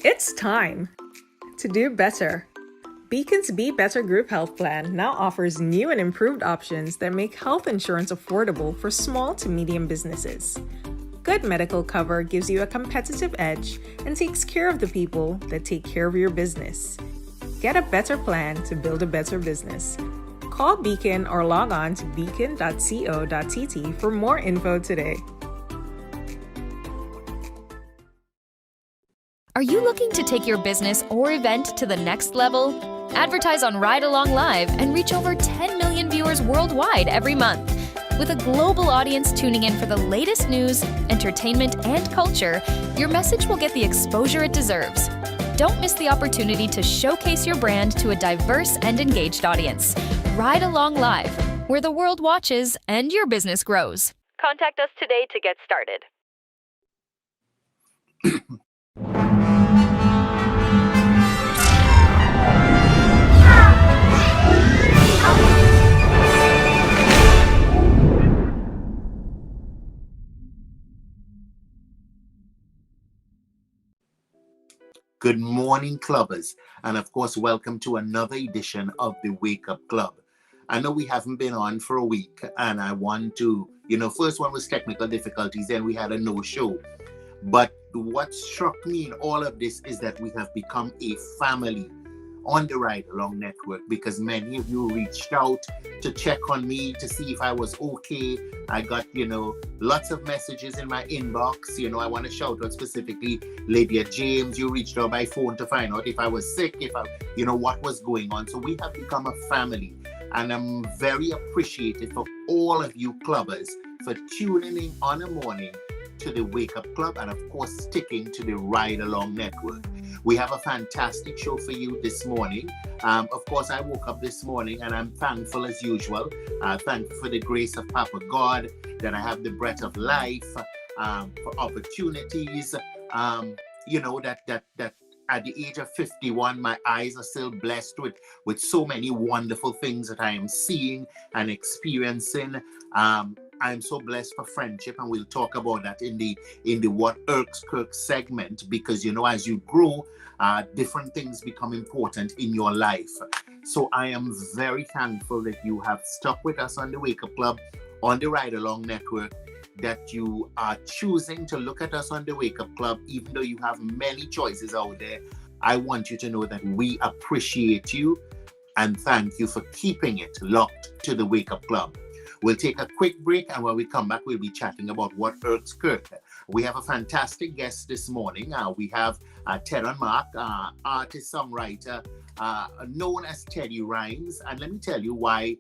It's time to do better. Beacon's Be Better Group Health Plan now offers new and improved options that make health insurance affordable for small to medium businesses. Good medical cover gives you a competitive edge and takes care of the people that take care of your business. Get a better plan to build a better business. Call Beacon or log on to beacon.co.tt for more info today. Are you looking to take your business or event to the next level? Advertise on Ride Along Live and reach over 10 million viewers worldwide every month. With a global audience tuning in for the latest news, entertainment, and culture, your message will get the exposure it deserves. Don't miss the opportunity to showcase your brand to a diverse and engaged audience. Ride Along Live, where the world watches and your business grows. Contact us today to get started. Good morning, clubbers, and of course, welcome to another edition of the Wake Up Club. I know we haven't been on for a week, and I want to, first one was technical difficulties, then we had a no-show. But what struck me in all of this is that we have become a family on the Ride Along Network, because many of you reached out to check on me to see if I was okay. I got, lots of messages in my inbox. I want to shout out specifically Lydia James. You reached out by phone to find out if I was sick, what was going on. So we have become a family, and I'm very appreciative for all of you clubbers for tuning in on a morning to the Wake Up Club, and of course sticking to the Ride Along Network. We have a fantastic show for you this morning. Of course, I woke up this morning and I'm thankful as usual. Thankful for the grace of Papa God, that I have the breath of life, for opportunities, that at the age of 51, my eyes are still blessed with so many wonderful things that I am seeing and experiencing. I'm so blessed for friendship, and we'll talk about that in the What Irks Kirk segment, because as you grow, different things become important in your life. So I am very thankful that you have stuck with us on the Wake Up Club on the Ride Along Network, that you are choosing to look at us on the Wake Up Club, even though you have many choices out there. I want you to know that we appreciate you and thank you for keeping it locked to the Wake Up Club. We'll take a quick break, and when we come back, we'll be chatting about what irks Kirk. We have a fantastic guest this morning. We have Teron Mark, artist, songwriter, known as Teddy Rhymes. And let me tell you why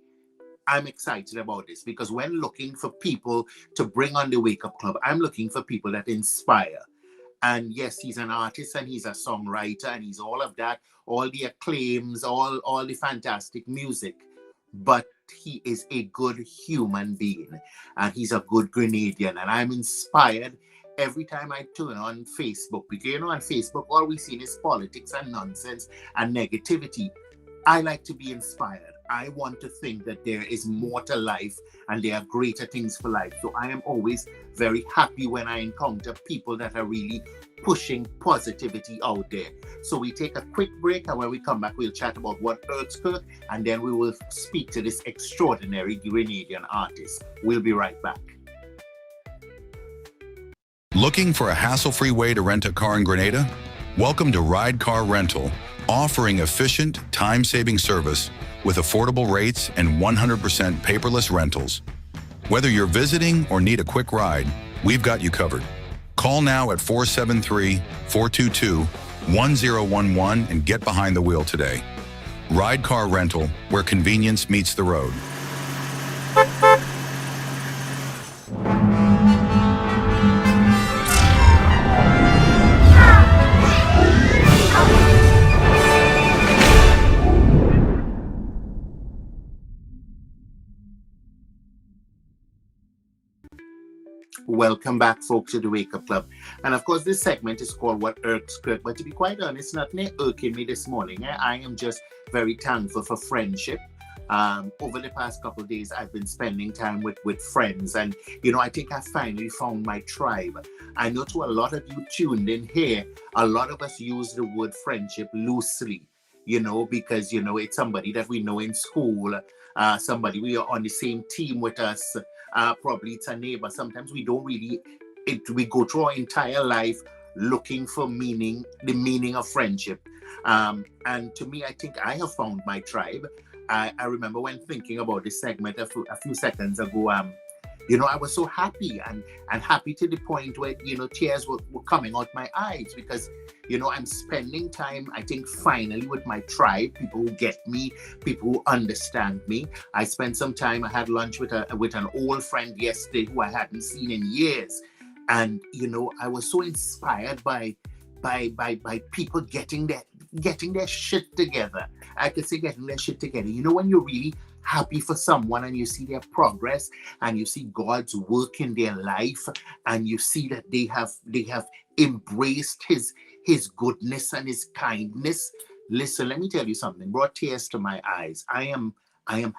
I'm excited about this, because when looking for people to bring on the Wake Up Club, I'm looking for people that inspire. And yes, he's an artist and he's a songwriter and he's all of that, all the acclaims, all the fantastic music. But he is a good human being, and he's a good Grenadian, and I'm inspired every time I turn on Facebook, because on Facebook all we see is politics and nonsense and negativity. I like to be inspired. I want to think that there is more to life and there are greater things for life. So I am always very happy when I encounter people that are really pushing positivity out there. So we take a quick break, and when we come back, we'll chat about what irks Kirk, and then we will speak to this extraordinary Grenadian artist. We'll be right back. Looking for a hassle-free way to rent a car in Grenada? Welcome to Ride Car Rental, offering efficient, time-saving service with affordable rates and 100% paperless rentals. Whether you're visiting or need a quick ride, we've got you covered. Call now at 473-422-1011 and get behind the wheel today. Ride Car Rental, where convenience meets the road. Welcome back, folks, to the Wake Up Club. And of course, this segment is called What Irks Kirk. But to be quite honest, nothing irking me this morning. I am just very thankful for friendship. Over the past couple of days, I've been spending time with friends, and I think I finally found my tribe. I know to a lot of you tuned in here, a lot of us use the word friendship loosely, because it's somebody that we know in school, somebody we are on the same team with us, probably it's a neighbor. Sometimes we don't really, we go through our entire life looking for the meaning of friendship. And to me, I think I have found my tribe. I remember when thinking about this segment a few seconds ago, I was so happy and happy to the point where, tears were coming out my eyes because, I'm spending time, I think, finally with my tribe, people who get me, people who understand me. I spent some time, I had lunch with an old friend yesterday who I hadn't seen in years. And, I was so inspired by people getting their shit together. I could say getting their shit together. When you're really happy for someone and you see their progress and you see God's work in their life and you see that they have embraced his goodness and his kindness. Listen, let me tell you something. Brought tears to my eyes. I am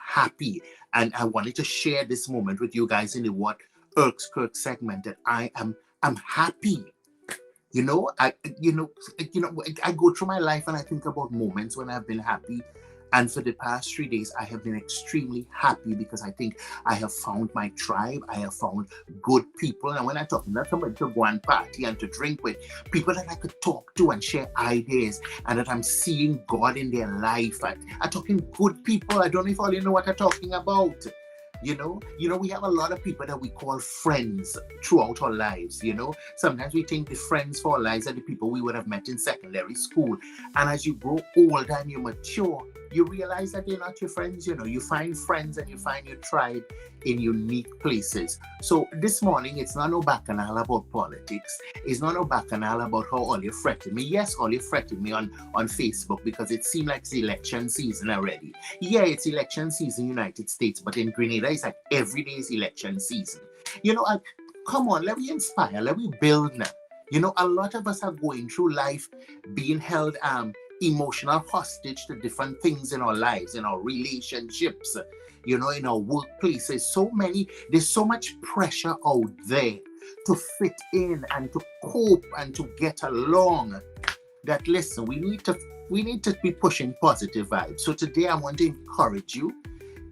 happy, and I wanted to share this moment with you guys in the What Irks Kirk segment that I'm happy. I go through my life and I think about moments when I've been happy. And for the past 3 days, I have been extremely happy because I think I have found my tribe. I have found good people. And when I talk, not somebody to go and party and to drink with, people that I could talk to and share ideas, and that I'm seeing God in their life. I'm talking good people. I don't know if all you know what I'm talking about. We have a lot of people that we call friends throughout our lives. Sometimes we think the friends for our lives are the people we would have met in secondary school. And as you grow older and you mature, you realize that they're not your friends. You find friends and you find your tribe in unique places. So this morning, it's not no bacchanal about politics. It's not no bacchanal about how all you fretted me. Yes, all you fretted me on Facebook because it seemed like it's election season already. Yeah, it's election season in the United States, but in Grenada, it's like every day is election season. Come on, let me inspire, let me build now. A lot of us are going through life being held emotional hostage to different things in our lives, in our relationships, in our workplaces. There's so much pressure out there to fit in and to cope and to get along that, listen, we need to be pushing positive vibes. So today I want to encourage you.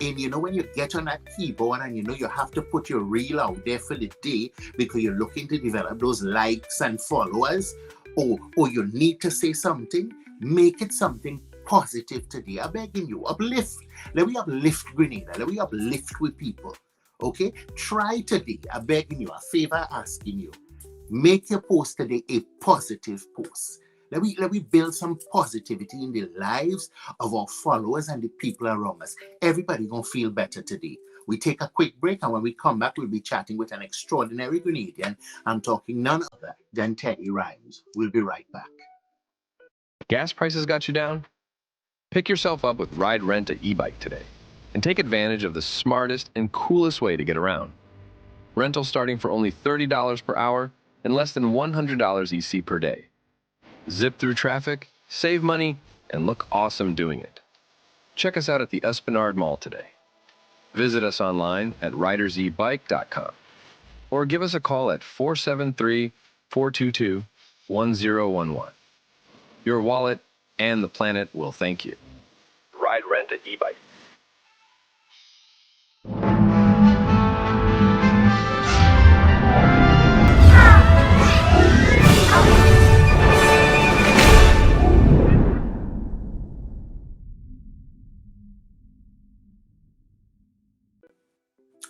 And when you get on that keyboard and you have to put your reel out there for the day because you're looking to develop those likes and followers, or you need to say something, make it something positive today. I'm begging you, uplift. Let me uplift Grenada. Let me uplift with people. Okay? Try today. I'm begging you, a favor asking you. Make your post today a positive post. Let me build some positivity in the lives of our followers and the people around us. Everybody gonna feel better today. We take a quick break, and when we come back, we'll be chatting with an extraordinary Grenadian. I'm talking none other than Teddy Rhymes. We'll be right back. Gas prices got you down? Pick yourself up with Ride Rent at e-bike today and take advantage of the smartest and coolest way to get around. Rental starting for only $30 per hour and less than $100 EC per day. Zip through traffic, save money, and look awesome doing it. Check us out at the Esplanade Mall today. Visit us online at ridersebike.com or give us a call at 473-422-1011. Your wallet and the planet will thank you. Ride Rent at e-bike.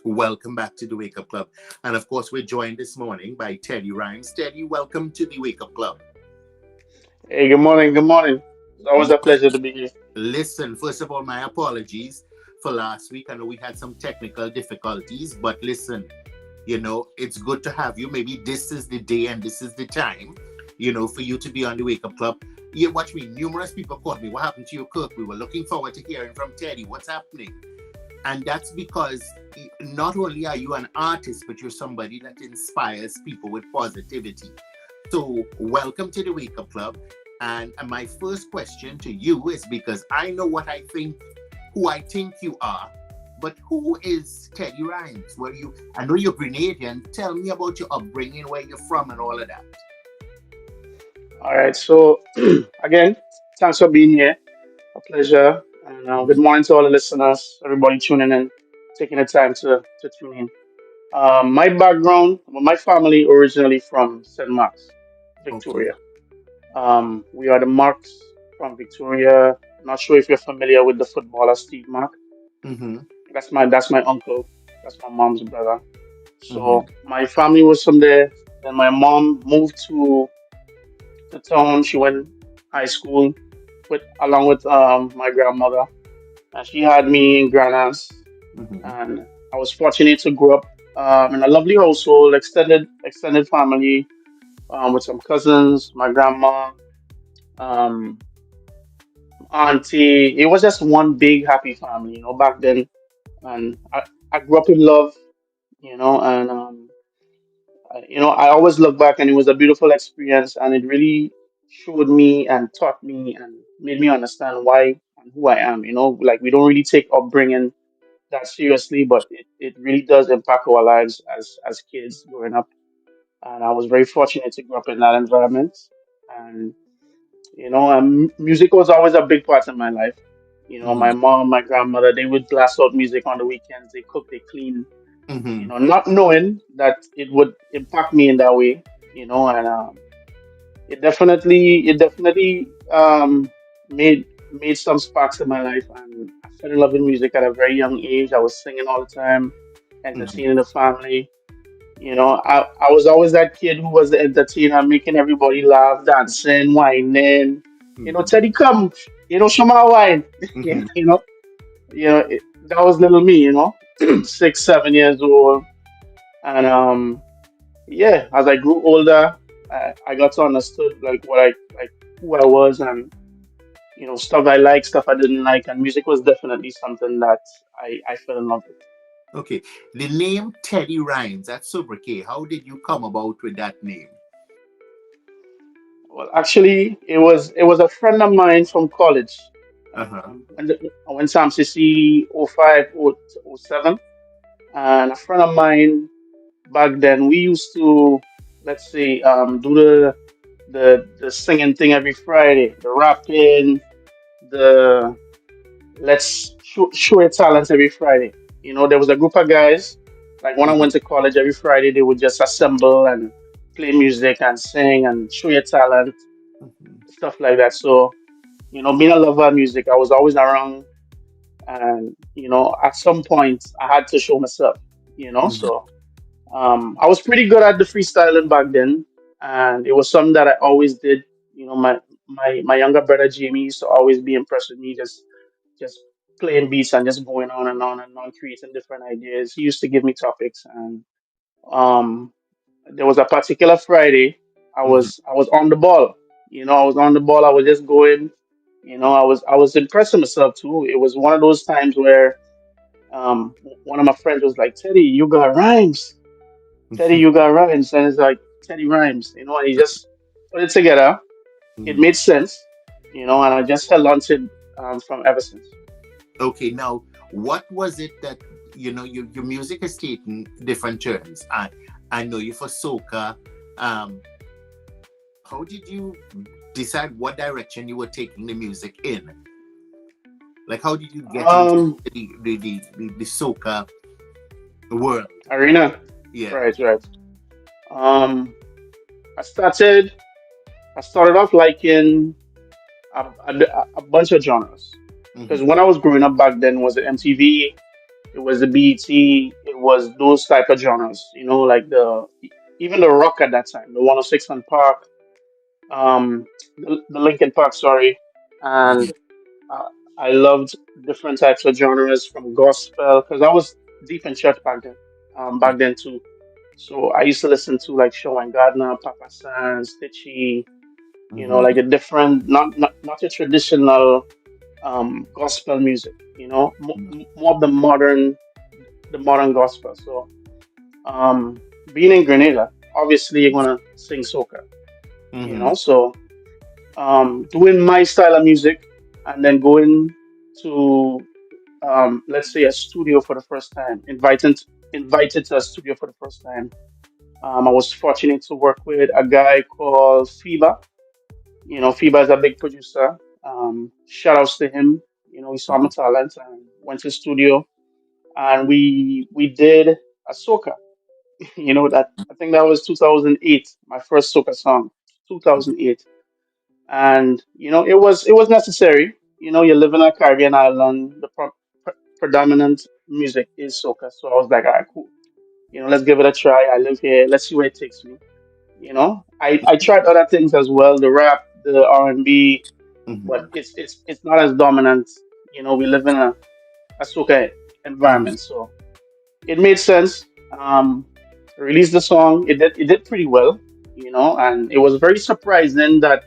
Welcome back to the Wake Up Club. And of course, we're joined this morning by Teddy Rhymes. Teddy, welcome to the Wake Up Club. Hey, good morning. Good morning. It's always a pleasure to be here. Listen, first of all, my apologies for last week. I know we had some technical difficulties, but listen, it's good to have you. Maybe this is the day and this is the time, for you to be on the Wake Up Club. You watch me. Numerous people called me. What happened to you, Kirk? We were looking forward to hearing from Teddy. What's happening? And that's because not only are you an artist, but you're somebody that inspires people with positivity. So welcome to the Wake Up Club. And my first question to you is, because I know what I think who I think you are. But who is Teddy Rhymes? Well, I know you're Grenadian. Tell me about your upbringing, where you're from, and all of that. All right. So again, thanks for being here. A pleasure. And good morning to all the listeners, everybody tuning in, taking the time to tune in. My background, well, my family originally from St. Mark's, Okay. Victoria. We are the Marks from Victoria. Not sure if you're familiar with the footballer Steve Mark. Mm-hmm. That's my uncle. That's my mom's brother. Mm-hmm. So my family was from there. Then my mom moved to town. She went high school with along with my grandmother, and she had me in Granas. Mm-hmm. And I was fortunate to grow up in a lovely household, extended family, with some cousins, my grandma, um, auntie. It was just one big happy family, back then. And I grew up in love, and I always look back and it was a beautiful experience, and it really showed me and taught me and made me understand why and who I am. Like we don't really take upbringing that seriously, but it really does impact our lives as kids growing up. And I was very fortunate to grow up in that environment. And music was always a big part of my life. Mm-hmm. My mom, my grandmother, they would blast out music on the weekends. They cook, they clean, Mm-hmm. not knowing that it would impact me in that way. And it definitely made some sparks in my life, and I fell in love with music at a very young age. I was singing all the time, Mm-hmm. entertaining the family. I was always that kid who was the entertainer, making everybody laugh, dancing, whining. Teddy, come, show my wine. Mm-hmm. you know, that was little me. 6, 7 years old, and yeah, as I grew older, I got to understood like what I like, who I was, and stuff I like, stuff I didn't like, and music was definitely something that I fell in love with. Okay. The name Teddy Rhymes, that's sobriquet. How did you come about with that name? Well, actually, it was a friend of mine from college. Uh-huh. I went to MCC 05, 07, and a friend of mine back then, we used to, let's say, do the singing thing every Friday, the rapping, the let's show your talents every Friday. There was a group of guys. Like when I Mm-hmm. went to college every Friday, they would just assemble and play music and sing and show your talent, stuff like that. So, being a lover of music, I was always around, and at some point, I had to show myself. Mm-hmm. So I was pretty good at the freestyling back then, and it was something that I always did. My younger brother Jamie used to always be impressed with me, just playing beats and just going on and on and on, creating different ideas. He used to give me topics, and um, there was a particular Friday Mm-hmm. I was on the ball. I was on the ball. I was just going. I was impressing myself too. It was one of those times where one of my friends was like, "Teddy, you got rhymes. Teddy, you got rhymes," and it's like Teddy rhymes. And he just put it together. It Mm-hmm. made sense. And I just held on to it from ever since. Okay, now what was it that your music has taken different turns? I know you for soca. Um, how did you decide what direction you were taking the music in? Like, how did you get into Um, the soca world? Arena. Yeah. Right, right. Um, I started. I started off liking a bunch of genres because Mm-hmm. when I was growing up back then, it was the MTV, it was the BET, it was those type of genres. Like even the rock at that time, the 106 and Park, the Linkin Park, sorry, and uh, I loved different types of genres from gospel because I was deep in church back then too. So I used to listen to like Sean Gardner, Papa San, Stitchy, Mm-hmm. like a different, not a traditional gospel music, more of the modern gospel. So being in Grenada, obviously you're gonna sing soca, Mm-hmm. so doing my style of music and then going to let's say a studio for the first time, invited to a studio for the first time. I was fortunate to work with a guy called FIBA. FIBA is a big producer. Shout outs to him. He saw my talent and went to the studio, and we did a soca. That I think that was 2008, my first soca song, 2008. And it was necessary. You live in a Caribbean island. The predominant music is soca, so I was like, all right, cool. Let's give it a try. I live here. Let's see where it takes me. I tried other things as well, the rap, the R&B, Mm-hmm. but it's not as dominant. We live in a soca Mm-hmm. environment, so it made sense. Released the song. It did pretty well. And it was very surprising that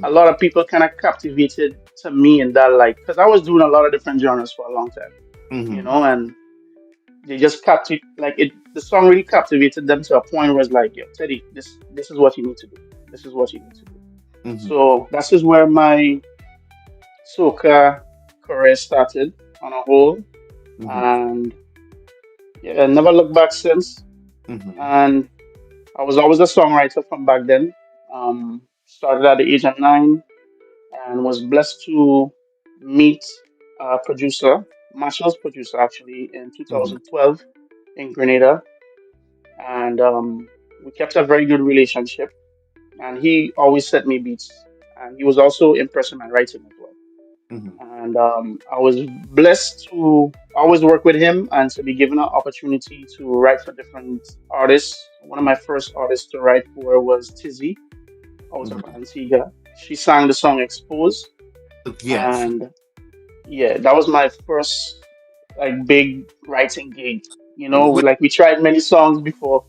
a lot of people kind of captivated to me in that light because I was doing a lot of different genres for a long time. Mm-hmm. And they just captive like it. The song really captivated them to a point where it's like, yo, Teddy, this is what you need to do. This is what you need to do. Mm-hmm. So that's just where my soca career started on a whole, Mm-hmm. and yeah, I never looked back since. Mm-hmm. And I was always a songwriter from back then. Started at the age of 9 and was blessed to meet a producer, Marshall's producer, actually, in Mm-hmm. 2012 in Grenada. And we kept a very good relationship. And he always sent me beats. And he was also impressed with my writing as well. Mm-hmm. And I was blessed to always work with him and to be given an opportunity to write for different artists. One of my first artists to write for was Tizzy out of Mm-hmm. Antigua. She sang the song Expose. Yes. And yeah, that was my first like big writing gig. Like we tried many songs before.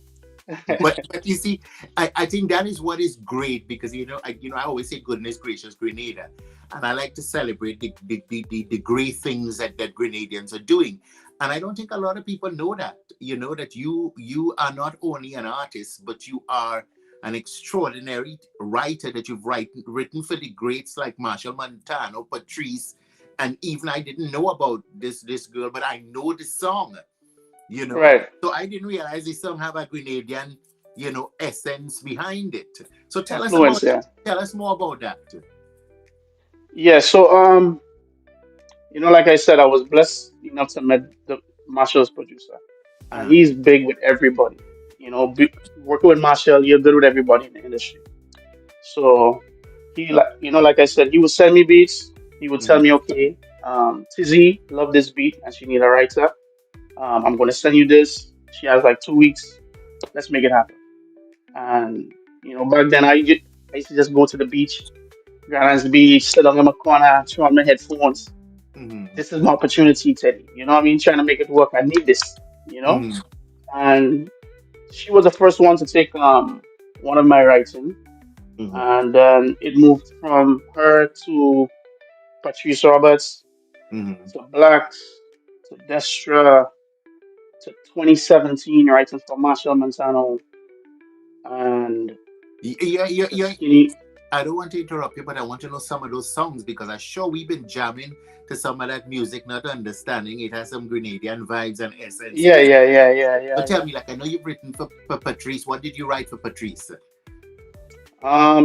But you see, I think that is what is great because I always say goodness gracious Grenada, and I like to celebrate the great things that Grenadians are doing, and I don't think a lot of people know that that you are not only an artist but you are an extraordinary writer that you've written for the greats like Marshall Montano, Patrice, and even I didn't know about this girl, but I know the song you know. Right. So I didn't realize this song have a Grenadian, essence behind it. So Influence, yeah. tell us more about that. Yeah, so like I said, I was blessed enough to meet the Marshall's producer. And Uh, he's big with everybody. Working with Marshall, you're good with everybody in the industry. So like I said, he would send me beats. He would tell mhm, me, okay, Tizzy, love this beat, and she need a writer. I'm gonna send you this. She has like 2 weeks. Let's make it happen. And back then I used to just go to the beach, Granite Beach, sit down in my corner, turn on my headphones. mhm, This is my opportunity, Teddy. You know what I mean? Trying to make it work. I need this. You know. mhm, And she was the first one to take one of my writing, mhm. and then it moved from her to Patrice Roberts Mhm. to Blacks to Destra to 2017 writing for Marshall Montano and to Yeah. Skinny. I don't want to interrupt you, but I want to know some of those songs because I'm sure we've been jamming to some of that music, not understanding it has some Grenadian vibes and essence in Yeah, it. yeah, yeah, yeah, So yeah, tell yeah. me, like I know you've written for Patrice. What did you write for Patrice?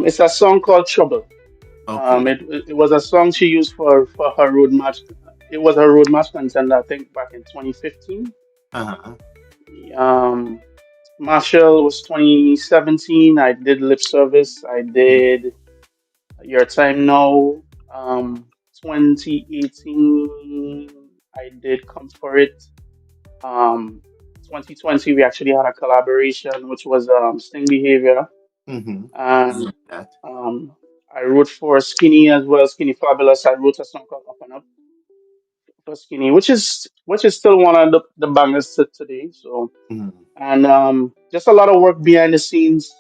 It's a song called Trouble. Okay. It was a song she used for her road match. It was her road match contender, I think, back in 2015. Uh-huh. Um, Marshall was 2017. I did Lip Service. I did Your Time Now. 2018, I did Come For It. Um, 2020, we actually had a collaboration, which was Sting Behavior. Mm-hmm. And That. um, I wrote for Skinny as well, Skinny Fabulous. I wrote a song called Up and Up for Skinny, which is still one of the bangers to today. So Mm-hmm. and just a lot of work behind the scenes.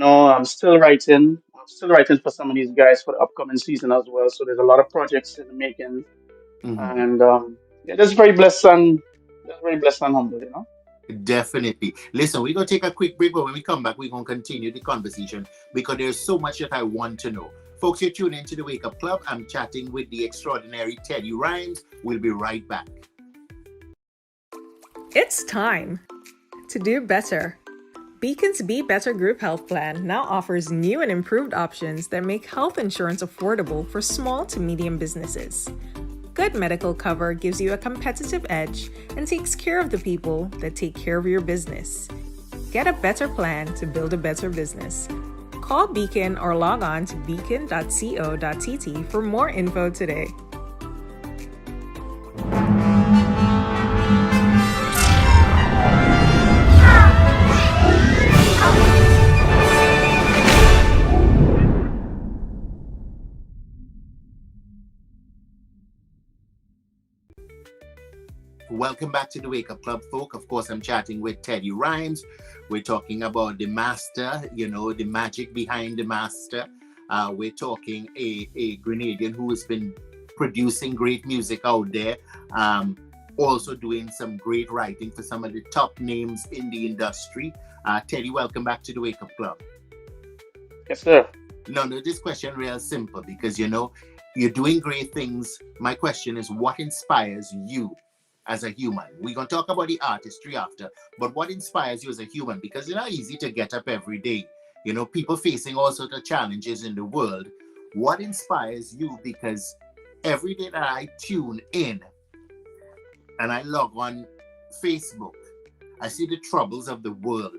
I'm still writing. I'm still writing for some of these guys for the upcoming season as well. So there's a lot of projects in the making, Mm-hmm. and yeah, that's very blessed and humble. Definitely. Listen, we're going to take a quick break, but when we come back, we're going to continue the conversation because there's so much that I want to know. Folks, you're tuned into the Wake Up Club. I'm chatting with the extraordinary Teddy Rhymes. We'll be right back. It's time to do better. Beacon's Be Better Group Health Plan now offers new and improved options that make health insurance affordable for small to medium businesses. Good medical cover gives you a competitive edge and takes care of the people that take care of your business. Get a better plan to build a better business. Call Beacon or log on to beacon.co.tt for more info today. Welcome back to the Wake Up Club, folk. Of course, I'm chatting with Teddy Rhymes. We're talking about the master, the magic behind the master. We're talking a Grenadian who has been producing great music out there, also doing some great writing for some of the top names in the industry. Teddy, welcome back to the Wake Up Club. Yes, sir. No, this question real simple because, you're doing great things. My question is, what inspires you as a human? We're going to talk about the artistry after, but what inspires you as a human? Because it's not easy to get up every day. People facing all sorts of challenges in the world. What inspires you? Because every day that I tune in and I log on Facebook, I see the troubles of the world.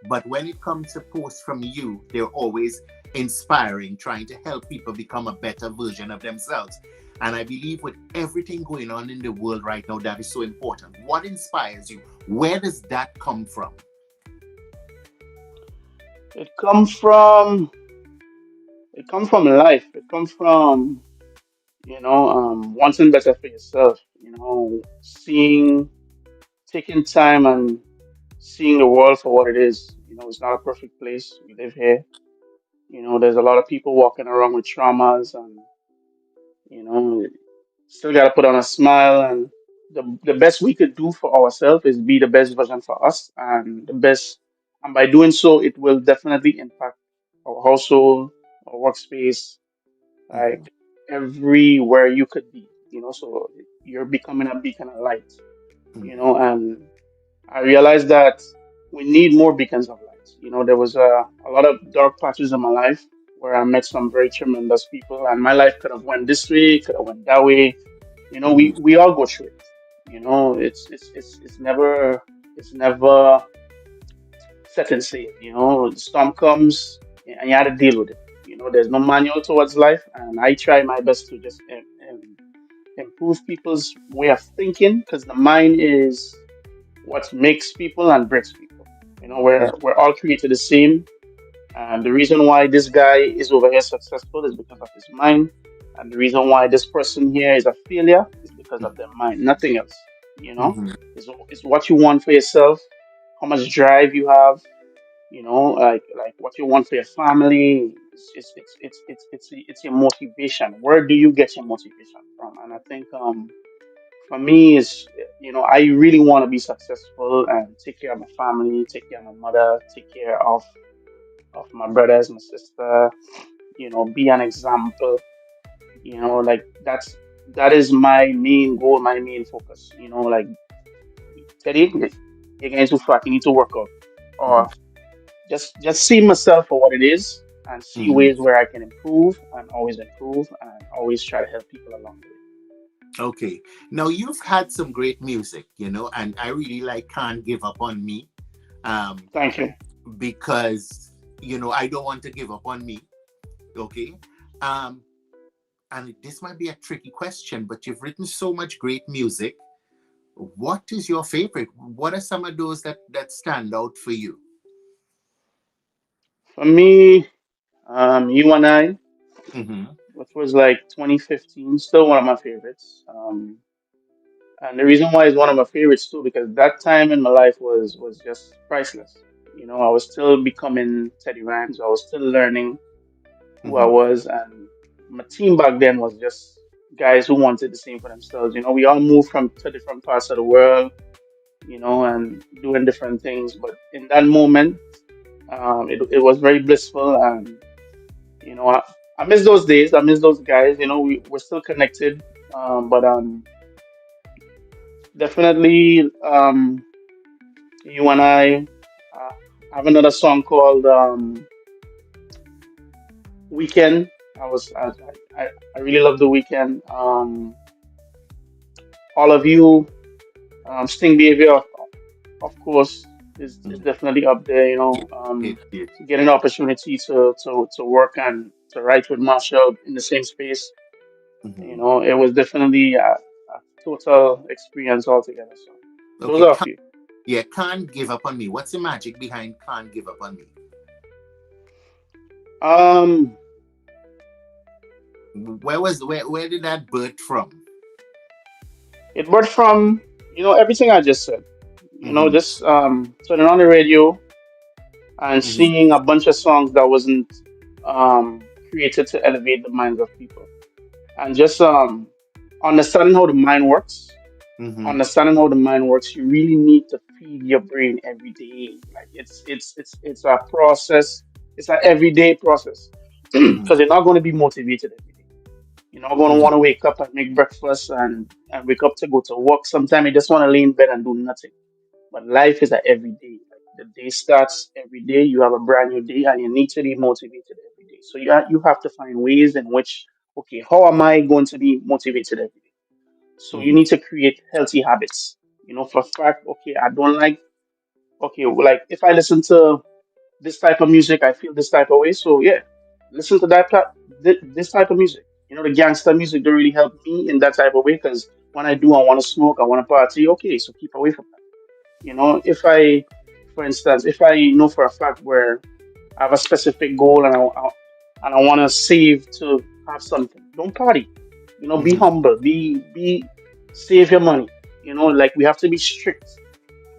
But when it comes to posts from you, they're always inspiring, trying to help people become a better version of themselves. And I believe with everything going on in the world right now, that is so important. What inspires you? Where does that come from? It comes from life. It comes from, wanting better for yourself, taking time and seeing the world for what it is. It's not a perfect place. We live here. There's a lot of people walking around with traumas and, still got to put on a smile. And the best we could do for ourselves is be the best version for us and by doing so, it will definitely impact our household, our workspace, like everywhere you could be, so you're becoming a beacon of light, and I realized that we need more beacons of light. There was a lot of dark patches in my life where I met some very tremendous people, and my life could have went this way, could have went that way. We all go through it. It's never set and safe. The storm comes and you have to deal with it. There's no manual towards life, and I try my best to just improve people's way of thinking because the mind is what makes people and breaks people. We're all created the same, and the reason why this guy is over here successful is because of his mind, and the reason why this person here is a failure is because of their mind, nothing else. Mhm. It's what you want for yourself, how much drive you have, like what you want for your family. It's your motivation. Where do you get your motivation from? And I think for me is I really want to be successful and take care of my family, take care of my mother, take care of my brothers, my sister, be an example, like that is my main goal, my main focus, like Teddy, you're getting too fat, you need to work out. Or just see myself for what it is and see Mhm. ways where I can improve and always try to help people along the way. Okay. Now you've had some great music, and I really like Can't Give Up on Me. Um, Thank you. because I don't want to give up on me. Okay. Um, and this might be a tricky question, but you've written so much great music. What is your favorite? What are some of those that stand out for you? For me, You and I, Mm-hmm. which was like 2015, still one of my favorites. And the reason why it's one of my favorites too, because that time in my life was just priceless. I was still becoming Teddy Rhymes. I was still learning who I Mm-hmm. was, and my team back then was just guys who wanted the same for themselves. We all moved from to different parts of the world, and doing different things. But in that moment, it was very blissful, and you know, I, I miss those days. I miss those guys. We're still connected. But definitely, you and I have another song called Weekend. I was I, I really love the Weekend. All of you, Sting Behavior, of course, is Mhm. definitely up there. Yes, yes, yes. Getting an opportunity to work and to write with Marshall in the same space. Mhm. It was definitely a total experience altogether. So those Okay, are a few. yeah, can't give up on me. What's the magic behind can't give up on me? Um, Where did that birth from? it birthed from everything I just said. Mm-hmm. Just turning on the radio and Mm-hmm. singing a bunch of songs that wasn't created to elevate the minds of people, and just understanding how the mind works. Mm-hmm. Understanding how the mind works, you really need to feed your brain every day. Like it's a process. It's an everyday process Mm-hmm. because you're not going to be motivated every day. You're not going to Mm-hmm. want to wake up and make breakfast and wake up to go to work. Sometimes you just want to lay in bed and do nothing. But life is a every day. Like the day starts every day. You have a brand new day, and you need to be motivated every day. So you have to find ways in which, okay, how am I going to be motivated every day? So you Mm-hmm. need to create healthy habits. For a fact, okay, I don't like, okay, well, like if I listen to this type of music, I feel this type of way. So yeah, listen to this type of music. The gangster music don't really help me in that type of way because when I do, I want to smoke, I want to party. Okay, so keep away from that. If I, for instance, if I know for a fact where I have a specific goal and I want to save to have something, don't party. Be Mm-hmm. humble. Save your money. Like we have to be strict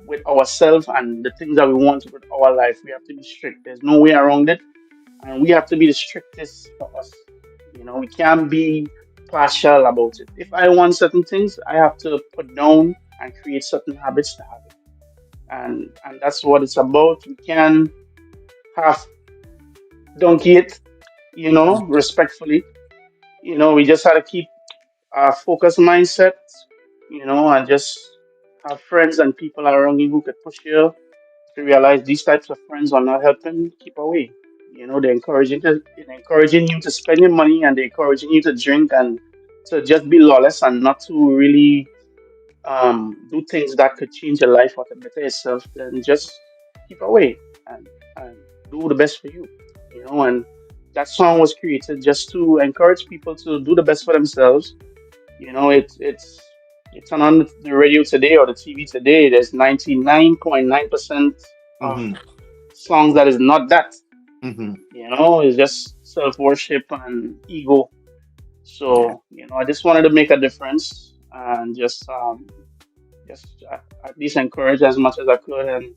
with ourselves and the things that we want with our life. We have to be strict. There's no way around it, and we have to be the strictest for us. We can't be partial about it. If I want certain things, I have to put down and create certain habits to have it, and that's what it's about. We can have donkey it, respectfully. We just have to keep a focused mindset, and just have friends and people around you who could push you to realize these types of friends are not helping, keep away. They're encouraging you to spend your money and they're encouraging you to drink and to just be lawless and not to really do things that could change your life or to better yourself. Then just keep away and do the best for you. And that song was created just to encourage people to do the best for themselves. You turn on the radio today or the TV today, there's 99.9% of Mm-hmm. songs that is not that. Mm-hmm. It's just self worship and ego. Yeah. So, I just wanted to make a difference and just at least encourage as much as I could and,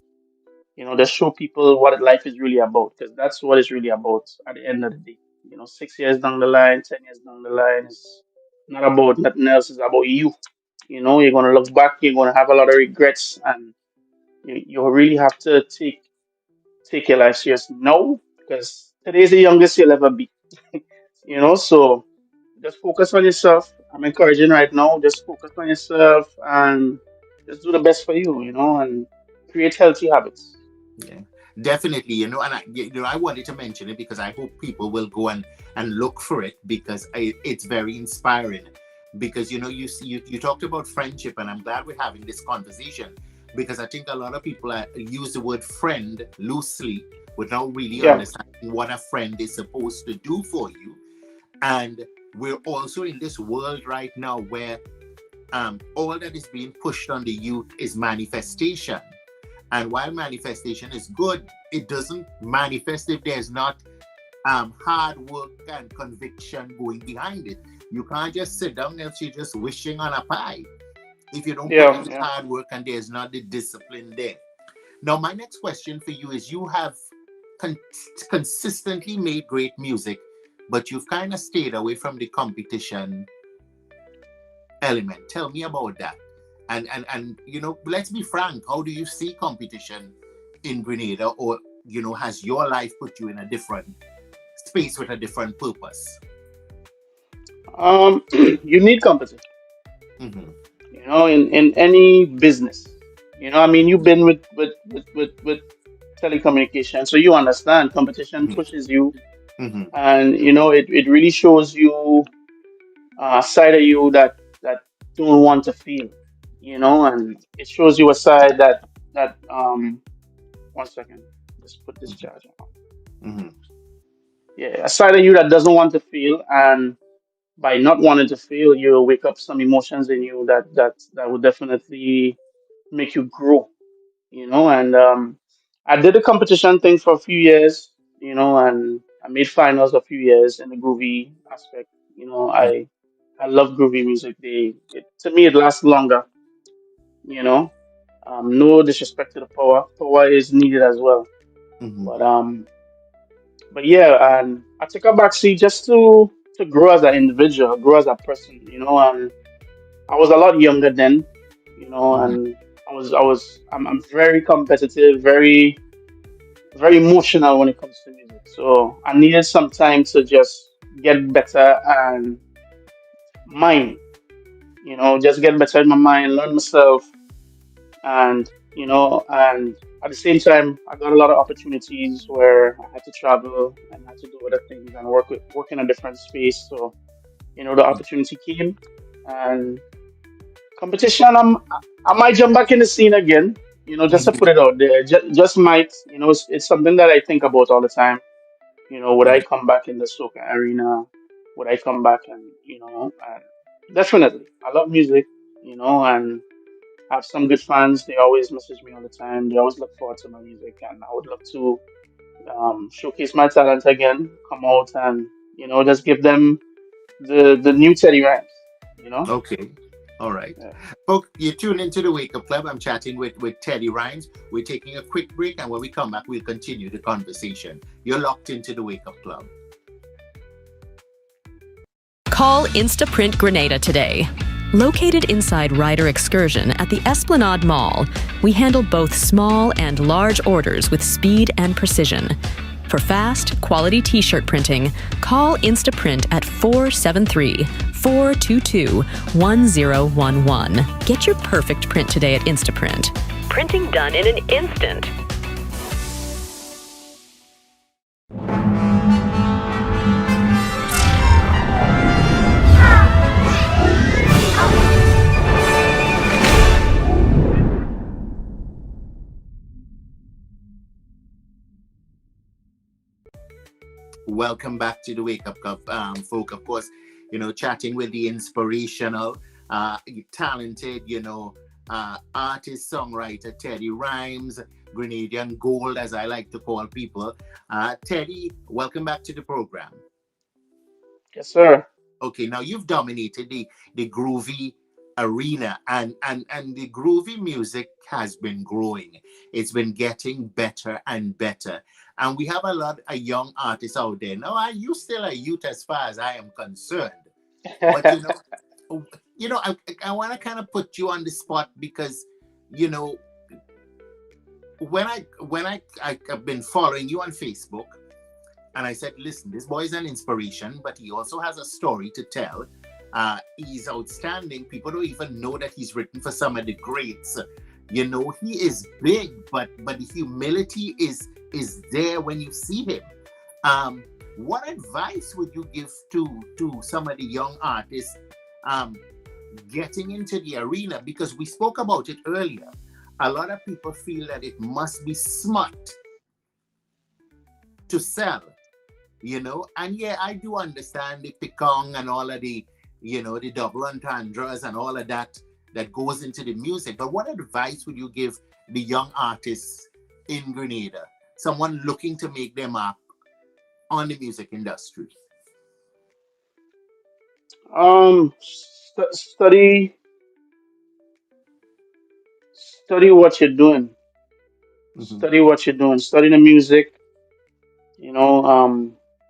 just show people what life is really about because that's what it's really about at the end of the day. 6 years down the line, 10 years down the line, it's not about nothing else, it's about you. You're going to look back, you're going to have a lot of regrets, and you really have to take your life serious now because today's the youngest you'll ever be. So just focus on yourself. I'm encouraging right now, just focus on yourself and just do the best for you, and create healthy habits. Yeah, definitely. I wanted to mention it because I hope people will go and look for it because it's very inspiring. Because you see, you talked about friendship, and I'm glad we're having this conversation because I think a lot of people use the word friend loosely without really Yeah, understanding what a friend is supposed to do for you. And we're also in this world right now where all that is being pushed on the youth is manifestation. And while manifestation is good, it doesn't manifest if there's not hard work and conviction going behind it. You can't just sit down and you're just wishing on a pie if you don't put in yeah, the yeah. hard work and there's not the discipline there. Now, my next question for you is you have con- consistently made great music, but you've kind of stayed away from the competition element. Tell me about that. And let's be frank, how do you see competition in Grenada, or has your life put you in a different space with a different purpose. You need competition. Hmm. In any business. I mean, you've been with telecommunication, so you understand competition Hmm. pushes you, Hmm. and it really shows you a side of you that don't want to feel, and it shows you a side that 1 second, just put this charger on. Hmm. Yeah, a side of you that doesn't want to feel, and by not wanting to feel, you wake up some emotions in you that will definitely make you grow. And I did the competition thing for a few years, and I made finals a few years in the groovy aspect. I love groovy music. To me, it lasts longer. you know no disrespect to the power is needed as well, Hmm. but yeah, and I took a backseat just to grow as an individual, grow as a person, and I was a lot younger then, Hmm. and I'm very competitive, very emotional when it comes to music. So I needed some time to just get better and mind, just get better in my mind, learn myself, and at the same time, I got a lot of opportunities where I had to travel and had to do other things and work in a different space. So the opportunity came, and competition. I might jump back in the scene again. Just to put it out there, just might. It's something that I think about all the time. Would I come back in the soca arena? Would I come back and definitely. I love music, and I have some good fans. They always message me all the time. They always look forward to my music, and I would love to showcase my talent again. Come out and just give them the new Teddy Rhymes. You know. Okay. All right. Yeah. Folks, you tune into the Wake Up Club. I'm chatting with Teddy Rhymes. We're taking a quick break, and when we come back, we'll continue the conversation. You're locked into the Wake Up Club. Call Instaprint Grenada today. Located inside Ryder Excursion at the Esplanade Mall, we handle both small and large orders with speed and precision. For fast, quality t-shirt printing, call Instaprint at 473-422-1011. Get your perfect print today at Instaprint. Printing done in an instant. Welcome back to the Wake Up Club, folk. Of course, chatting with the inspirational, talented, artist, songwriter Teddy Rhymes, Grenadian Gold, as I like to call people. Teddy, welcome back to the program. Yes, sir. Okay, now you've dominated the groovy arena, and the groovy music has been growing. It's been getting better and better, and we have a lot of young artists out there. Now, are you still a youth as far as I am concerned? But I want to kind of put you on the spot because you know I've been following you on Facebook, and I said, listen, this boy is an inspiration, but he also has a story to tell. He's outstanding. People don't even know that he's written for some of the greats. He is big, but the humility is there when you see him. What advice would you give to some of the young artists getting into the arena? Because we spoke about it earlier. A lot of people feel that it must be smart to sell, and yeah, I do understand the picong and all of the double entendres and all of that goes into the music. But what advice would you give the young artists in Grenada, someone looking to make their mark on the music industry? Study what you're doing. Hmm. Study what you're doing. Study the music.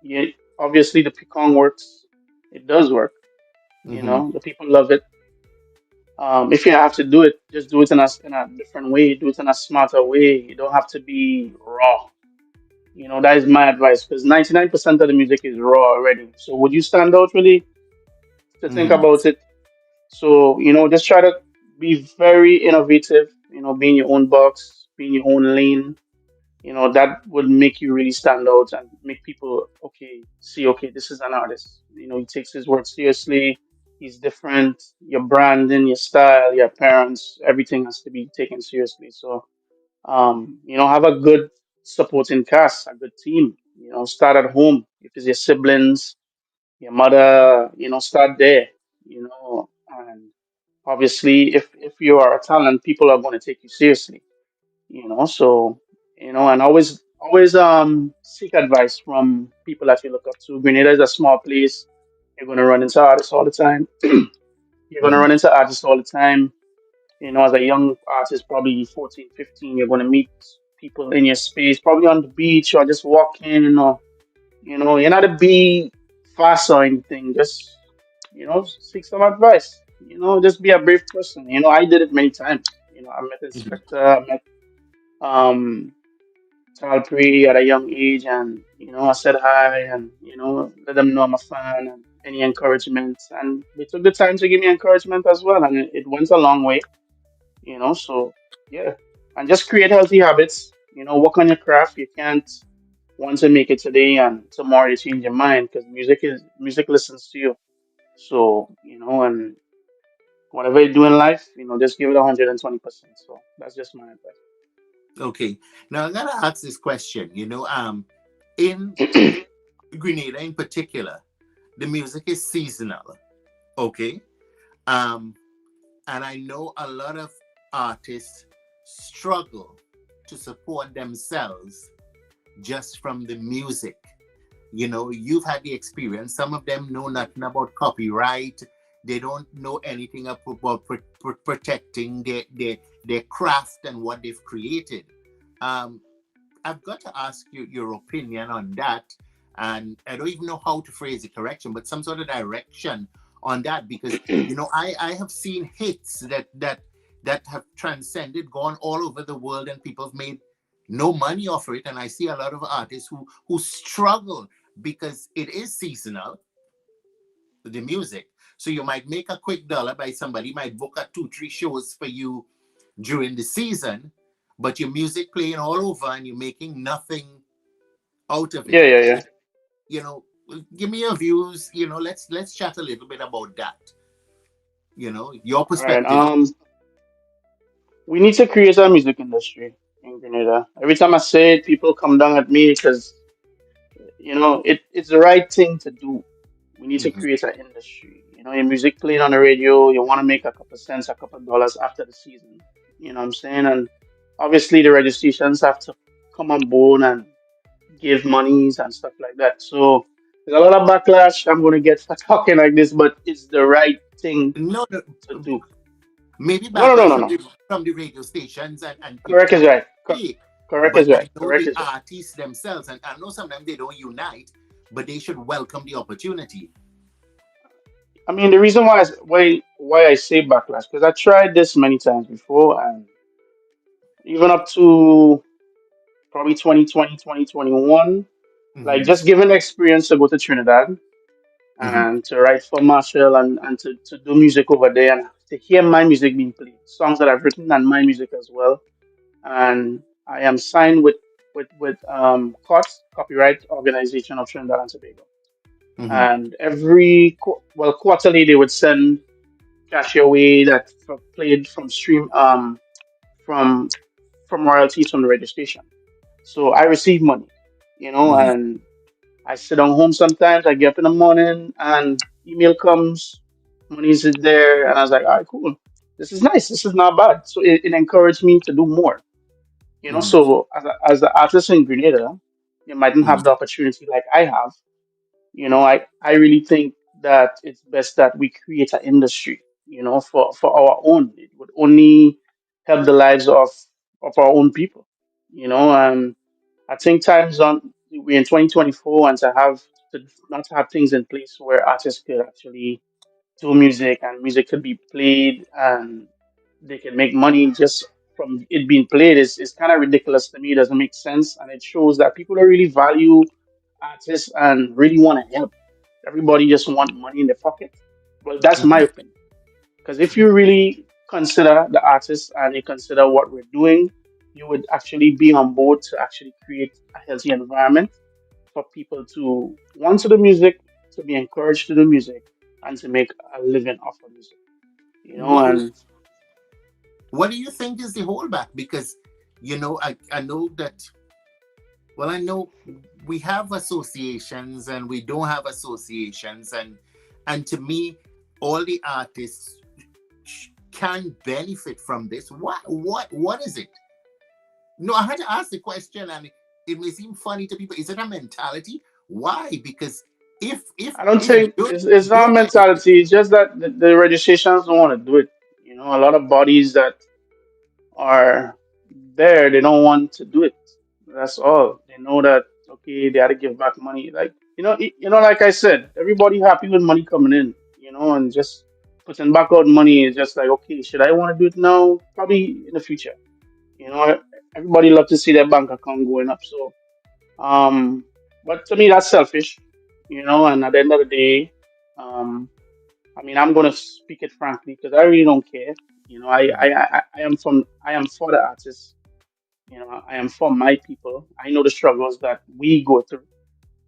Yeah, obviously the pecan works. It does work. Hmm. The people love it. If you have to do it, just do it in a different way. Do it in a smarter way. You don't have to be raw. That is my advice because 99% of the music is raw already. So would you stand out really to think Mm. about it? So, just try to be very innovative, be in your own box, be in your own lane. That would make you really stand out and make people, okay, see, okay, this is an artist. He takes his work seriously. He's different. Your branding, your style, your appearance, everything has to be taken seriously. So, have a good supporting cast, a good team. Start at home. If it's your siblings, your mother, start there. And obviously, if you are a talent, people are going to take you seriously. So and always seek advice from people that you look up to. Grenada is a small place. You're going to run into artists all the time. You're going to Mhm. run into artists all the time. As a young artist, probably 14, 15, you're going to meet people in your space, probably on the beach or just walking, or, you're not to be fast or anything. Just, seek some advice. Just be a brave person. I did it many times. I met Mhm. Inspector, I met um, Talpree at a young age, and, I said hi and, let them know I'm a fan and any encouragement. And they took the time to give me encouragement as well. And it went a long way. So yeah, and just create healthy habits. Work on your craft. You can't want to make it today and tomorrow you change your mind because music listens to you. So and whatever you do in life, just give it 120%. So that's just my Okay. Now I'm gonna ask this question. In advice. Grenada in particular, the music is seasonal. Okay. Um, and I know a lot of artists struggle to support themselves just from the music. You've had the experience. Some of them know nothing about copyright. They don't know anything about protecting their craft and what they've created. Um, I've got to ask you your opinion on that. And I don't even know how to phrase the correction, but some sort of direction on that because I have seen hits that have transcended, gone all over the world, and people have made no money off it. And I see a lot of artists who struggle because it is seasonal, the music. So you might make a quick dollar by somebody might book a 2 3 shows for you during the season, but your music playing all over and you're making nothing out of it. Yeah, yeah, yeah. You know, Give me your views. Let's chat a little bit about that. Your All right. perspective. We need to create a music industry in Grenada. Every time I say it, people come down at me because it's the right thing to do. We need to Mhm. create an industry. Your music playing on the radio, you want to make a couple cents, a couple dollars after the season. You know what I'm saying? And obviously, the registrations have to come on board and give monies and stuff like that. So there's a lot of backlash I'm going to get for talking like this, but it's the right thing No, no, to do. maybe No, no, no, backlash no, from no. the radio stations and people Correct who is want right. to pay. Correct But is I right. know Correct the is right. artists themselves, and I know sometimes they don't unite, but they should welcome the opportunity. I mean, the reason why I say backlash because I tried this many times before, and even up to probably 2020, 2021, like Hmm. just given the experience to go to Trinidad Hmm. and to write for Marshall and to do music over there and to hear my music being played, songs that I've written and my music as well. And I am signed with COTS, Copyright Organization of Trinidad and Tobago. Hmm. And quarterly they would send cash your way that played from from royalties from the registration. So I receive money, Hmm. and I sit on home sometimes. I get up in the morning and email comes, money's there, and I was like, all right, cool. This is nice. This is not bad. So it encouraged me to do more. Hmm. So as an artist in Grenada, you mightn't Hmm. have the opportunity like I have. I really think that it's best that we create an industry, for our own. It would only help the lives of our own people, and I think times on we're in 2024 and to not have things in place where artists could actually do music and music could be played and they can make money just from it being played is kind of ridiculous to me. It doesn't make sense, and it shows that people don't really value artists and really want to help. Everybody just want money in their pocket. Well, that's my Mhm. opinion. Because if you really consider the artists and you consider what we're doing, you would actually be on board to actually create a healthy environment for people to want to do music, to be encouraged to do music, and to make a living off of music. You know, What, and what do you think is the holdback? Because, I know that, well, I know we have associations and we don't have associations. And to me, all the artists can benefit from this. What is it? No, I had to ask the question, and it may seem funny to people. Is it a mentality? Why? Because I don't if think it's not you're benefiting. mentality. It's just that the registrations don't want to do it. You know, a lot of bodies that are there, they don't want to do it. That's all. They know that okay, they had to give back money. Like like I said, everybody happy with money coming in. You know, and just putting back out money is just like okay, should I want to do it now? Probably in the future. You know, everybody love to see their bank account going up. So, but to me, that's selfish. You know, and at the end of the day, um, I mean, I'm gonna speak it frankly because I really don't care. You know, I am for the artists. You know, I am for my people. I know the struggles that we go through.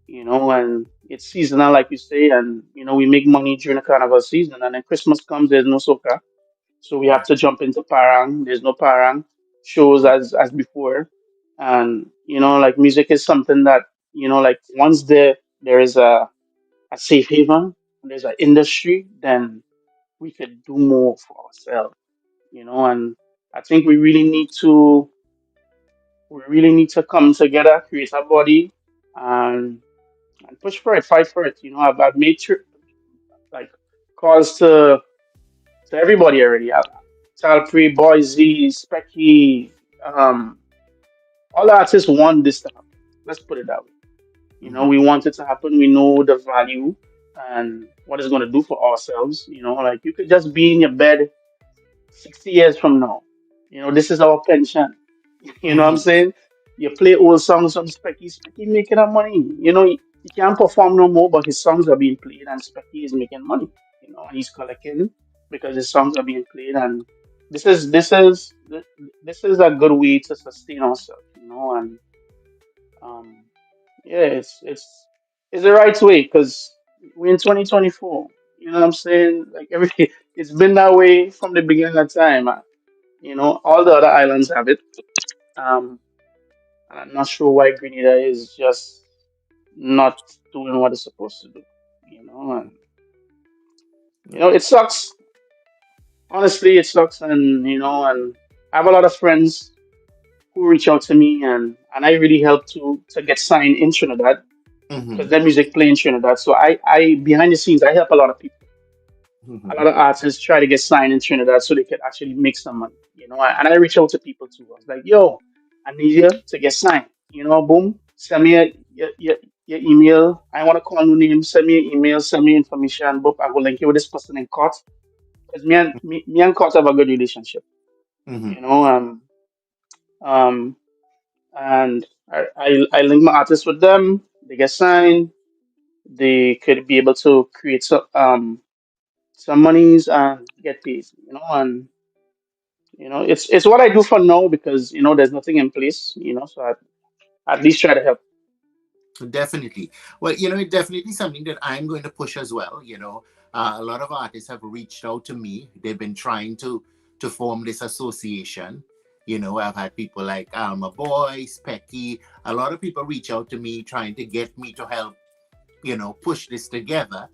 You know, and it's seasonal, like you say, and we make money during the carnival season, and then Christmas comes, there's no soca, so we have to jump into parang. There's no parang shows as before, and like music is something that like once there is a safe haven, there's an industry, then we could do more for ourselves, and I think we really need to come together, create a body, and push for it, fight for it. I've made sure like calls to everybody already. Talpree, Boise, Specky, um, all the artists want this to happen. Let's put it that way. Mhm. We want it to happen. We know the value and what it's going to do for ourselves. Like you could just be in your bed 60 years from now. This is our pension. You know what I'm Mhm. saying? You play old songs from Specky. Specky making that money. He can't perform no more, but his songs are being played, and Specky is making money. And he's collecting because his songs are being played, and this is a good way to sustain ourselves. And um, yeah, it's the right way because we're in 2024. You know what I'm saying? Like every, it's been that way from the beginning of time. All the other islands have it. Um, I'm not sure why Grenada is just not doing what it's supposed to do. And it sucks. Honestly, it sucks, and I have a lot of friends who reach out to me, and I really help to get signed in Trinidad because Mhm. their music play in Trinidad. So I behind the scenes, I help a lot of people. A lot Mhm. of artists try to get signed in Trinidad so they could actually make some money. And I reach out to people too. I was like, yo, I need you to get signed. Boom, send me your email. I want to call no name. Send me an email, send me information. Boom, I will link you with this person in court. Because me and court have a good relationship. You Mhm. know, um, um, and I link my artists with them. They get signed. They could be able to create some monies and get paid. And it's what I do for now because there's nothing in place. So I at least try to help. Definitely. Well, it's definitely something that I'm going to push as well. A lot of artists have reached out to me. They've been trying to form this association. I've had people like Alma Boy, Specky. A lot of people reach out to me trying to get me to help, push this together.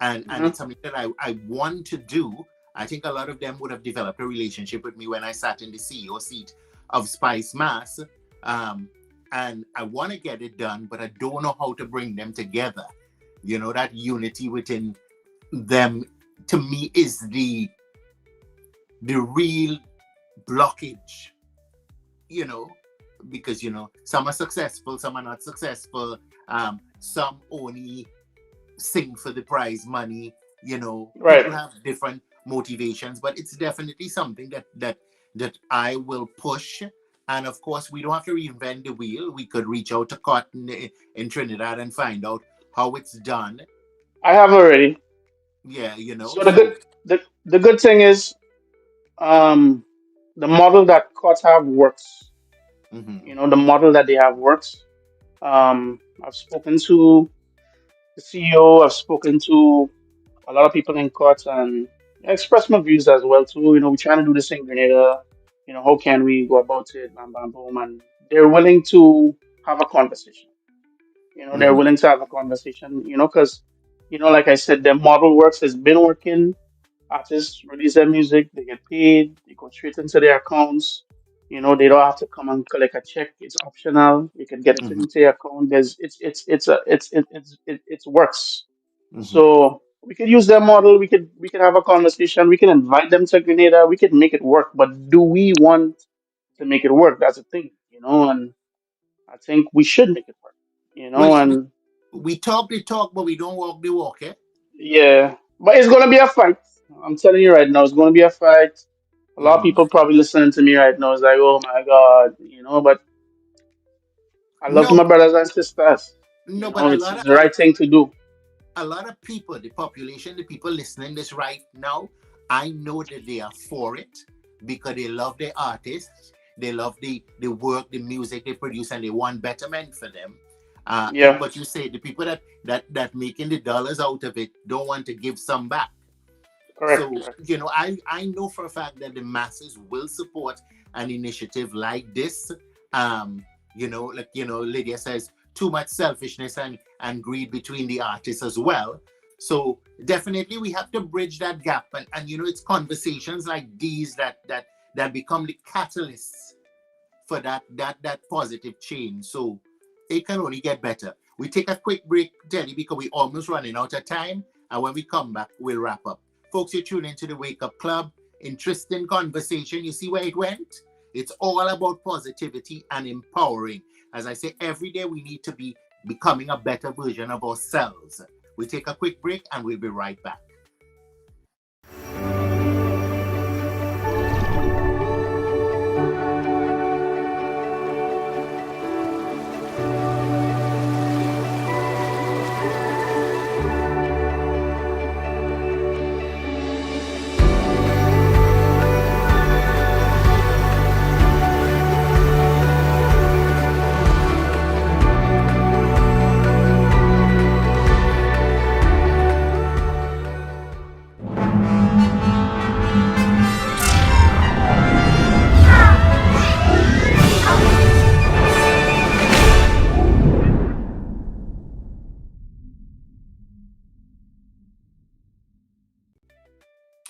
And Hmm. it's something that I want to do. I think a lot of them would have developed a relationship with me when I sat in the CEO seat of Spice Mass. Um, and I want to get it done, but I don't know how to bring them together. That unity within them to me is the real blockage, you know, because some are successful, some are not successful, some only sing for the prize money. Right. People have different motivations, but it's definitely something that that I will push. And of course, we don't have to reinvent the wheel. We could reach out to Cotton in Trinidad and find out how it's done. I have already. Yeah, So so. the good thing is, um, the model that Cots have works. Mhm, The model that they have works. I've spoken to the CEO. I've spoken to a lot of people in Cots and expressed my views as well too. We're trying to do this in Grenada. How can we go about it? Bam, bam, boom, and they're willing to have a conversation. They're mhm, willing to have a conversation. Because like I said, their model works. It's been working. Artists release their music, they get paid, they go straight into their accounts. They don't have to come and collect a check. It's optional. You can get it mhm, into your account. It's a it works. mhm. So we could use their model. We could have a conversation. We can invite them to Grenada. We could make it work. But do we want to make it work? That's the thing. And I think we should make it work. Well, And we talk the talk, but we don't walk the walk, eh? yeah, but it's gonna be a fight. I'm telling you right now, it's gonna be a fight. A lot of Mhm. people probably listening to me right now is like, "Oh my God," but I love No, my brothers and sisters. no, but It's the right thing to do. a lot of people, the population, the people listening this right now, I know that they are for it because they love their artists, they love the work, the music they produce, and they want betterment for them. Yeah, But you say the people that making the dollars out of it don't want to give some back. correct, So, correct. I know for a fact that the masses will support an initiative like this. Lydia says, too much selfishness and greed between the artists as well. So definitely we have to bridge that gap. And it's conversations like these that become the catalysts for that positive change. So it can only get better. We take a quick break, Teddy, because we're almost running out of time. And when we come back, we'll wrap up. Folks, you're tuning into the Wake Up Club. Interesting conversation. You see where it went? It's all about positivity and empowering. As I say, every day we need to be becoming a better version of ourselves. We take a quick break and we'll be right back.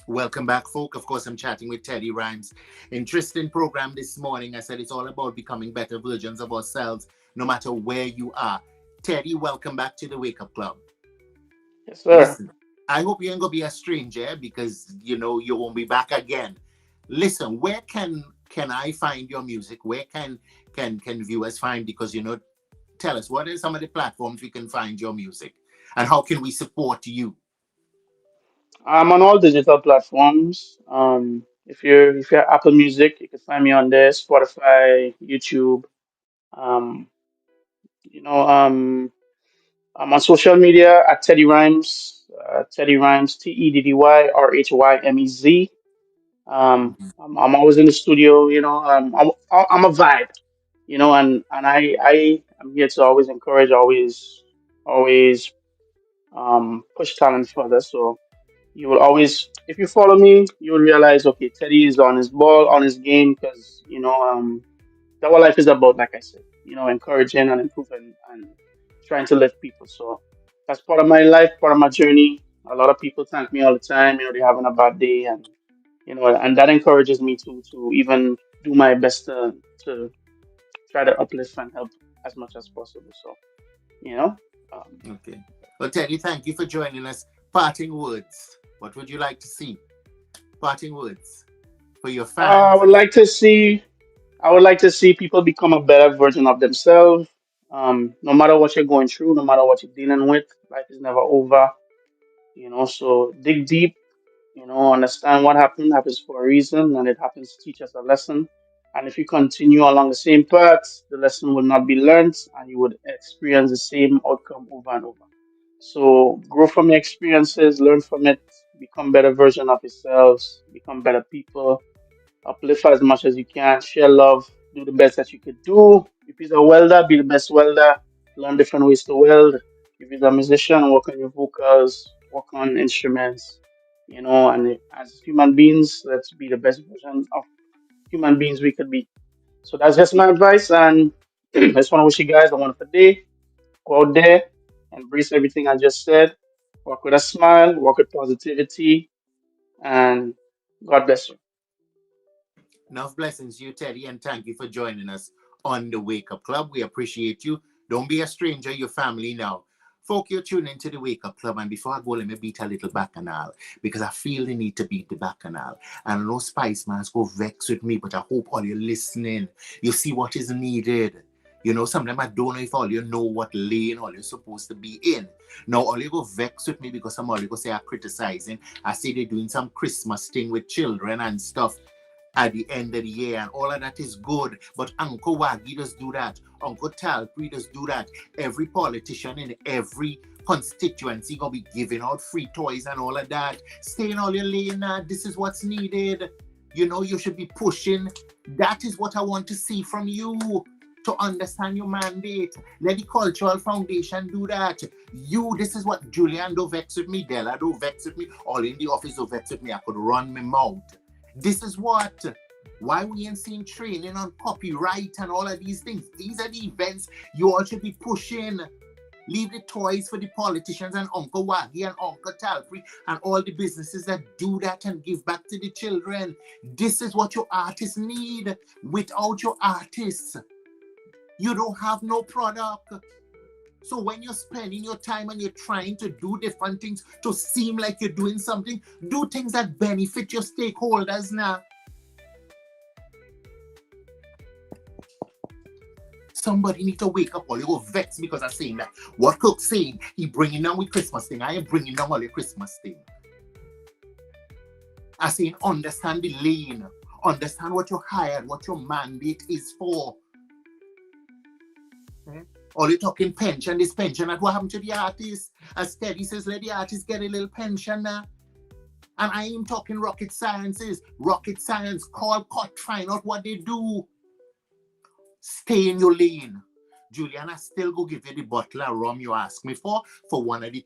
Welcome back, folk. Of course, I'm chatting with Teddy Rhymes. Interesting program this morning. I said it's all about becoming better versions of ourselves, no matter where you are. Teddy, welcome back to the Wake Up Club. Yes, sir. Listen, I hope you ain't gonna be a stranger because you won't be back again. Listen, where can I find your music? Where can viewers find? Because tell us what are some of the platforms we can find your music, and how can we support you? I'm on all digital platforms. If you're Apple Music, you can find me on there. Spotify, YouTube. Um, you know, I'm on social media at Teddy Rhymes. Teddy Rhymes, TEDDYRHYMEZ. Mhm. I'm always in the studio. I'm a vibe. And I am here to always encourage, always push talent further. So you will always, if you follow me, you will realize, okay, Teddy is on his ball, on his game, because that's what life is about. Like I said, encouraging and improving and trying to lift people. So that's part of my life, part of my journey. A lot of people thank me all the time. They're having a bad day, and that encourages me to even do my best to try to uplift and help as much as possible. So, you know, um, Okay. Well, Teddy, thank you for joining us. Parting words. What would you like to see? Parting words for your I fans. would like to see I would like to see people become a better version of themselves. No matter what you're going through, no matter what you're dealing with, life is never over. So dig deep. Understand what happened happens for a reason, and it happens to teach us a lesson. And if you continue along the same path, the lesson will not be learned, and you would experience the same outcome over and over. So grow from your experiences, learn from it, become better version of yourselves, become better people, uplift as much as you can, share love, do the best that you could do. If he's a welder, be the best welder, learn different ways to weld. If he's a musician, work on your vocals, work on instruments, and as human beings, let's be the best version of human beings we could be. So that's just my advice, and I just want to wish you guys a wonderful day. Go out there, embrace everything I just said, work with a smile, work with positivity, and God bless you. Enough blessings, you, Teddy, and thank you for joining us on the Wake Up Club. We appreciate you. Don't be a stranger, your family now. Folk, you're tuning into the Wake Up Club, and before I go, let me beat a little bacchanal, because I feel the need to beat the bacchanal. And I know Spice Man's go vex with me, but I hope all you're listening. You see what is needed. Sometimes I don't know if all you know what lane all you're supposed to be in. Now, all you go vex with me because some all you go say I'm criticizing. I say they're doing some Christmas thing with children and stuff at the end of the year, and all of that is good. But Uncle Waggy does do that. Uncle Talpri does do that. Every politician in every constituency gonna be giving out free toys and all of that. Stay in all your lane. This is what's needed. You should be pushing. That is what I want to see from you. To understand your mandate. Let the Cultural Foundation do that. This is what Julian do vex with me, Della do vex with me, all in the office do vex with me. I could run my mouth. This is what. Why we ain't seeing training on copyright and all of these things. These are the events you all should be pushing. Leave the toys for the politicians and Uncle Waggy and Uncle Talpri and all the businesses that do that and give back to the children. This is what your artists need. Without your artists, you don't have no product. So when you're spending your time and you're trying to do different things to seem like you're doing something, do things that benefit your stakeholders now. Somebody need to wake up, or you go vex because I'm saying that. What Cook's saying, he bringing down with Christmas thing. I ain't bringing down all your Christmas thing. I saying understand the lane. Understand what you're hired, what your mandate is for. All you talking pension, this pension, that what happened to the artists? As Teddy says, let the artists get a little pension now. And I ain't talking rocket sciences. Rocket science, call, cut, find out what they do. Stay in your lane. Juliana still go give you the bottle of rum you ask me for one of the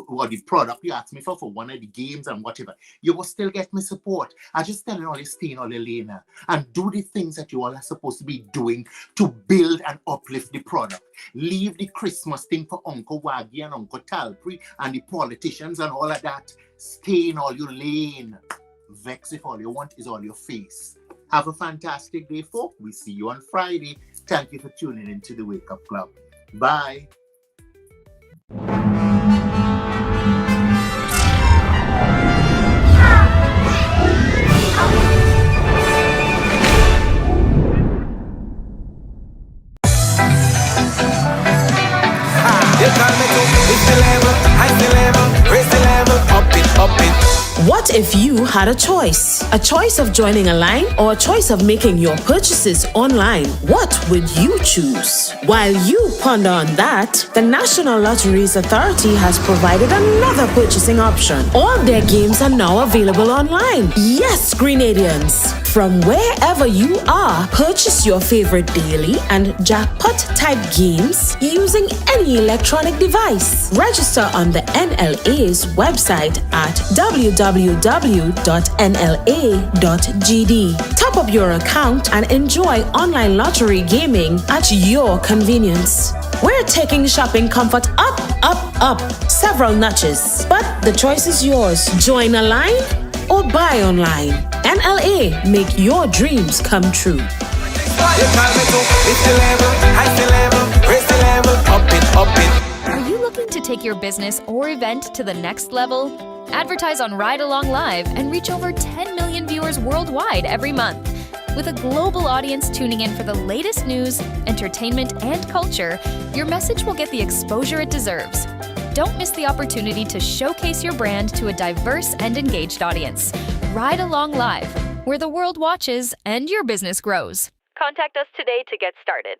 or the product you ask me for one of the games and whatever. You will still get me support. I just tell you all you stay in all your lane and do the things that you all are supposed to be doing to build and uplift the product. Leave the Christmas thing for Uncle Waggy and Uncle Talpri and the politicians and all of that. Stay in all your lane. Vex if all you want is all your face. Have a fantastic day, folk. We see you on Friday. Thank you for tuning into the Wake Up Club. Bye. What if you had a choice? A choice of joining a line or a choice of making your purchases online? What would you choose? While you ponder on that, the National Lotteries Authority has provided another purchasing option. All their games are now available online. Yes, Grenadians! From wherever you are, purchase your favorite daily and jackpot type games using any electronic device. Register on the NLA's website at www.nla.gd. Top up your account and enjoy online lottery gaming at your convenience. We're taking shopping comfort up several notches, but the choice is yours. Join a line or buy online. NLA, make your dreams come true. Are you looking to take your business or event to the next level? Advertise on Ride Along Live and reach over 10 million viewers worldwide every month. With a global audience tuning in for the latest news, entertainment, and culture, your message will get the exposure it deserves. don't miss the opportunity to showcase your brand to a diverse and engaged audience. Ride Along Live, where the world watches and your business grows. Contact us today to get started.